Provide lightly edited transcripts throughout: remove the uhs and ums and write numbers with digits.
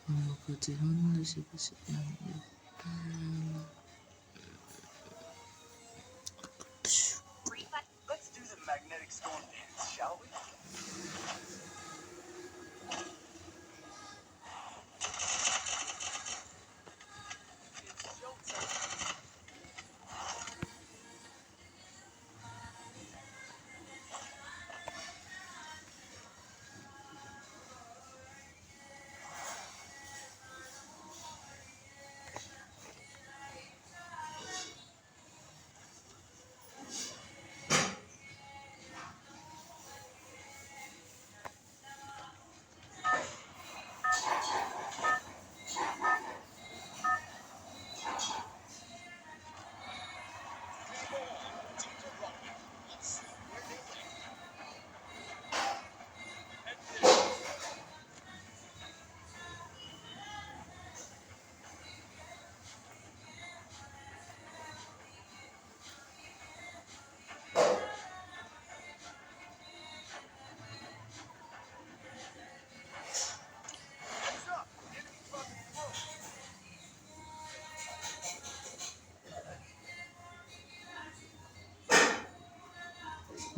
wakati huna shaka. Let's do the magnetic storm dance, shall we?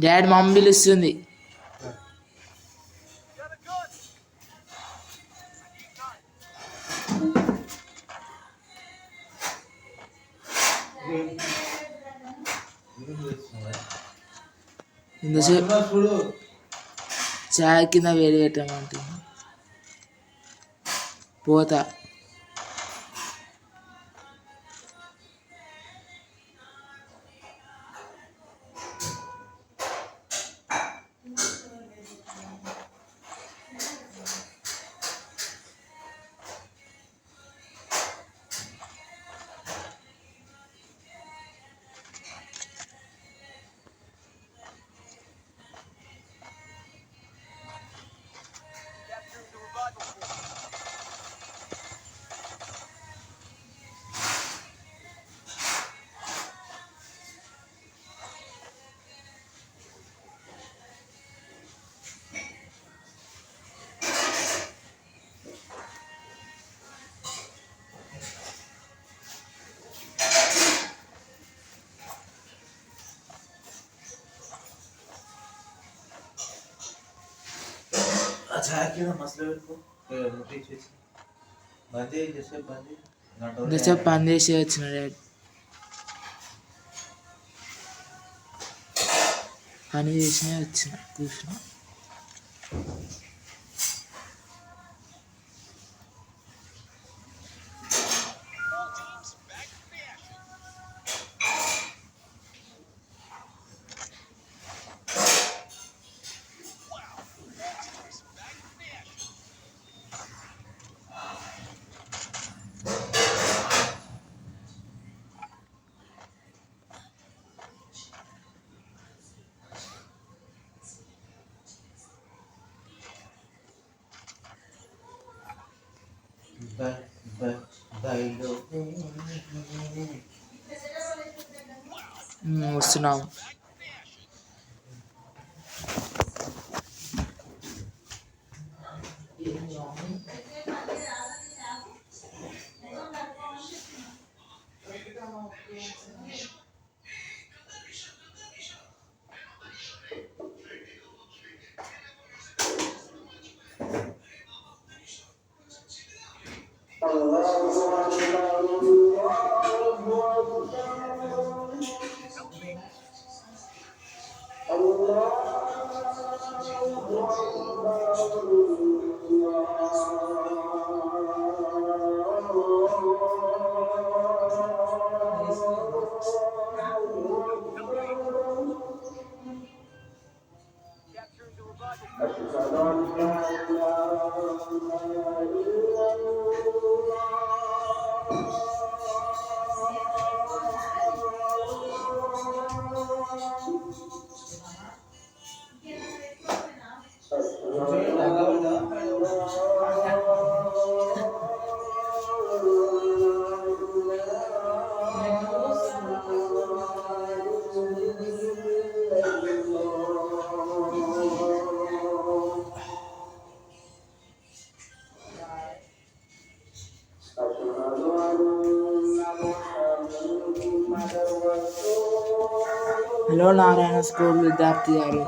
Daddy mummy పిలుస్తుంది. ఇంతసేపు చాయ్ కింద వేడి పెట్టమంటుంది. పోతా. ఇంతసేపు పని చేసి వచ్చిన డాడీ. పని చేసినా వచ్చిన కూర్చున్నా. వస్తున్నాము. హలో నారాయణ స్కూల్ విద్యార్థి గారు.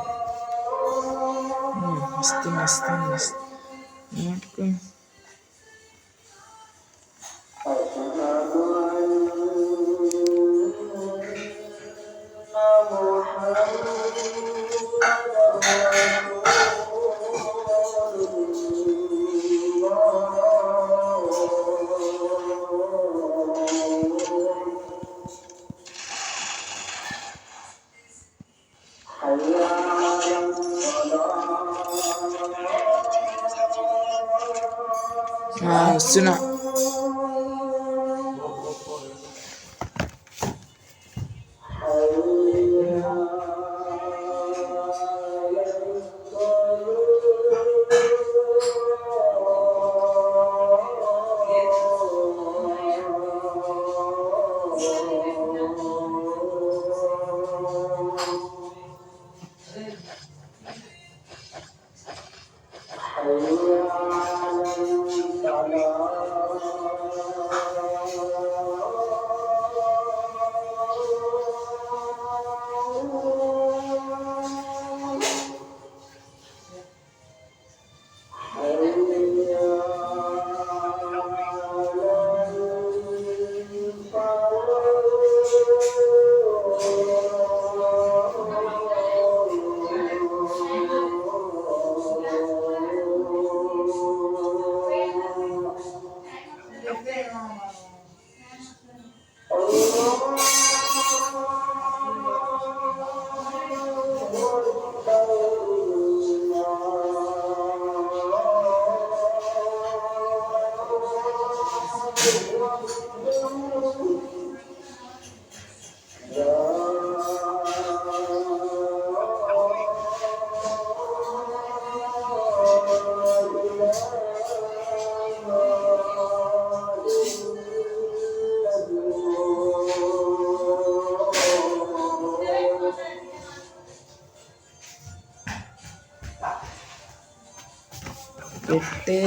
వస్తుంది వస్తుంది వస్తుంది. వస్తున్నా. పెట్టే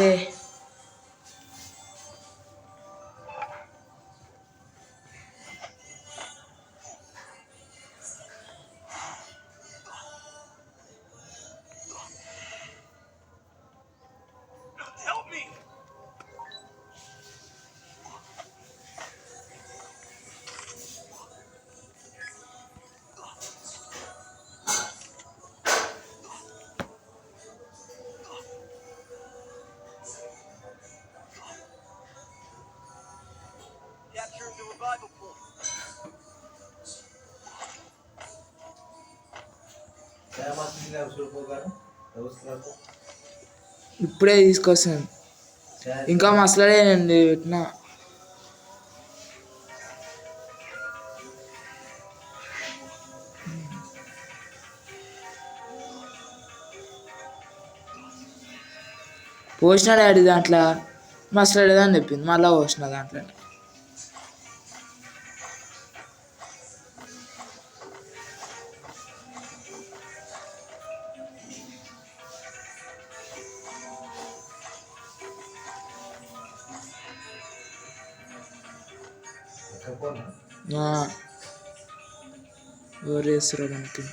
Help me! Capturing the revival point. ఇప్పుడే తీసుకొస్తాను. ఇంకా మసలలేనండి పెట్టిన. పోసిన డాడీ దాంట్లో మసలలేదని చెప్పింది, మళ్ళీ పోసిన దాంట్లో. ఎవరు చేస్తారు మనకి?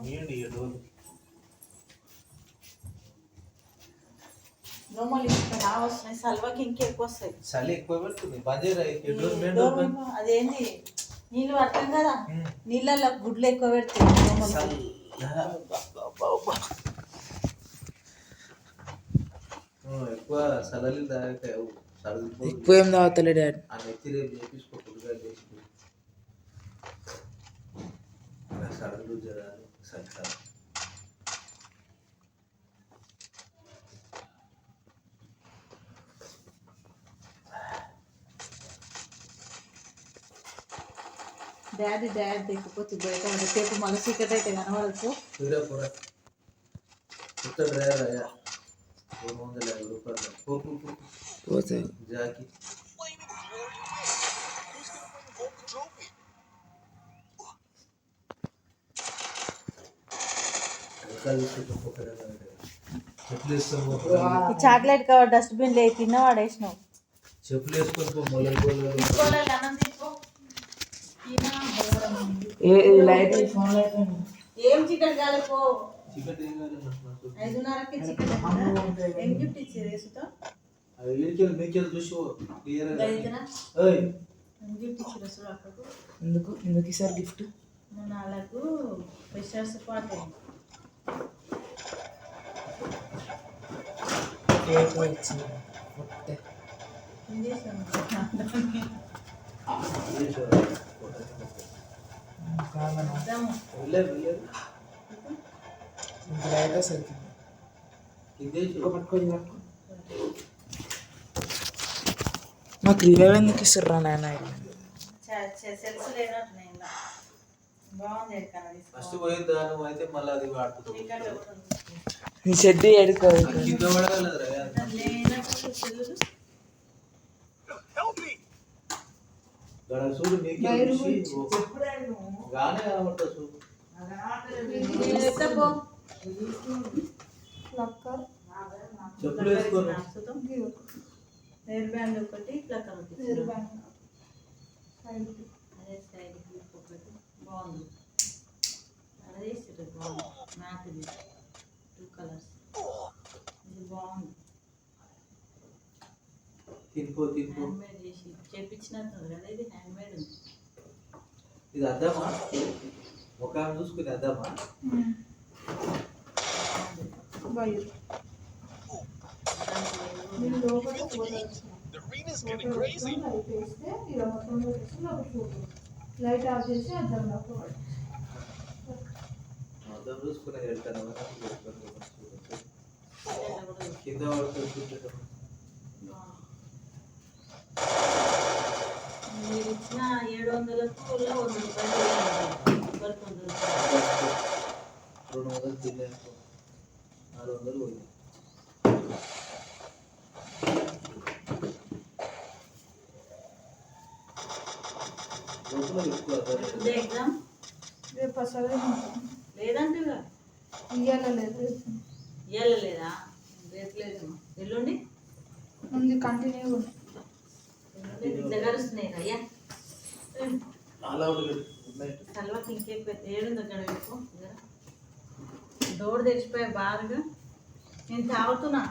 ನೀಡಿ దోమలు ఇక్కడ వస్తున్నాయి, సల్వాకి ఇంకెక్కువ వస్తాయి. చలి ఎక్కువ పెడుతుంది బంద్ చేయరా అదేంటి నీళ్ళు పడతాం కదా, నీళ్ళల్లో గుడ్లు ఎక్కువ పెడతాయి దోమలు. ఎక్కువ సలలు తాగాక ఎక్కువ ఏం తాగుతలే డాడీ. ఆ నెత్తి రేపు చేపించుకో పొద్దుగా చేసి సడలు జరాలు సరికాదు. డాడీ తెచ్చిపోతే బయట రేపు మళ్ళీ చీకటి అయితే కనబడచ్చు. కొత్త డ్రైవర్ అయ్యా 250 రూపాయలు పోతే జాకి చెప్పులు వేసుకొని చాక్లెట్ కవర్ డస్ట్బిన్ లేదు, తిన్న వాడేసినావు. చెప్పులు వేసుకొని మొదలు లైట్ ఏం చికెన్ కాలేపో చికెన్ 5:30కి చికెన్. ఏం గిఫ్ట్ ఇచ్చేది వేసుతో చూసి ఏం గిఫ్ట్ ఇచ్చారు అసలు అక్కకు? ఎందుకు ఇసారి గిఫ్ట్ మన వాళ్ళకు ఫ్రెషర్స్ పార్టీ కేక్ వచ్చింది. ఏం చేసాను లైట్ సరికి నాకు రివైవ్ ఎందుకు ఇస్తుర్రా నాయన? సెల్స్ లేనట్టున్నాయి ఇలా. బాగుంది ఫస్ట్ పోయిన దాని అయితే మళ్ళీ అది వాడుతుంది. నీ చెడ్డి ఎడుకో కింద పడగలరా చూడు నీకే గానే కనబడతా చూడు. చెప్పులు వేసుకోను హెయిర్ బ్యాండ్ ఒకటి ప్లక్కర్ ఒకటి అదే సైడ్ క్లిప్ ఒకటి బాగుంది. అదే బాగుంది మ్యాట్, ఇది 2 కలర్స్, ఇది బాగుంది. తినుకో హ్యాండ్ మేడ్ చేసి చేపించినట్టు కదా, ఇది హ్యాండ్ మేడ్ ఉంది. ఇది అద్దామా? ఒక చూసుకుని అద్దామా? లైట్ ఆఫ్ చేసి అద్దం అద్దం చూసుకుని వెళ్తాను కింద పడుతుంది. మీరు ఇచ్చిన 700కు 100 రూపాయలు 200 తినేసుకో, 400 పోయింది. ఎగ్జామ్ రేపు అసలు లేదంటే ఇయ్యాల లేదు, ఇయ్యాల లేదా? రేపు లేదు, ఎల్లుండి ఉంది కంటిన్యూ ఉంది. ఇట్లా గడుస్తున్నాయి అయ్యా. సల్వాకి ఇంకెక్కువ ఏడుందో అక్కడ పెట్టుకో. డోర్ తెచ్చిపోయా బాగా. నేను తాగుతున్నా,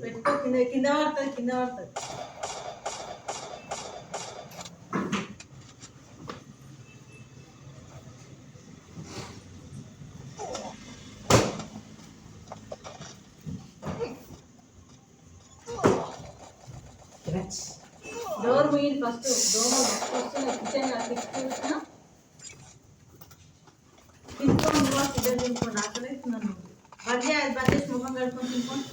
పెట్టుకో. కింద పడుతుంది. Door మూయండి first. కిచెన్ చూసినా తినుకోండి, ఇద్దరు తినుకోండి. అక్కడే తిన్నాను. బంద్ చేసి ముఖం కడుక్కొని తినుకోండి.